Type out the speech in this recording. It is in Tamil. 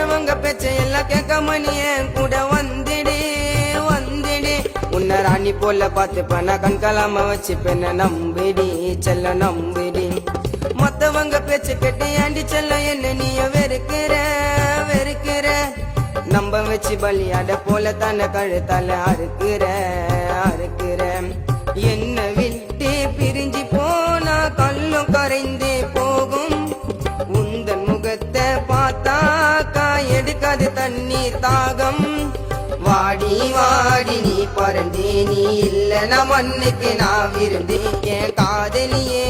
மத்தவங்க பேச்ச எல்லாம் கேட்க மணியே கூட வந்துடு வந்துடு. உன்னை ராணி போல பார்த்துப்ப நான் கண்கலாம வச்சுப்பேன் நம்பிடி செல்ல நம்பிடி. மத்தவங்க பேச்சு கேட்டு ஏண்டி செல்ல என்ன நீய வெறுக்கிற வெறுக்கிற. நம்ப வச்சு பலியாட போல தானே கழுத்தால அறுக்கிற அறுக்கிற. என்ன விட்டு பிரிஞ்சு போனா கல்லும் கரைந்து போகும். உந்தன் முகத்தை பார்த்தாக்கா எடுக்காது தண்ணீர் தாகம். வாடி வாடி நீ பறந்தே நீ இல்ல நான் மண்ணுக்கு நான் விருந்தேன் என் காதலியே.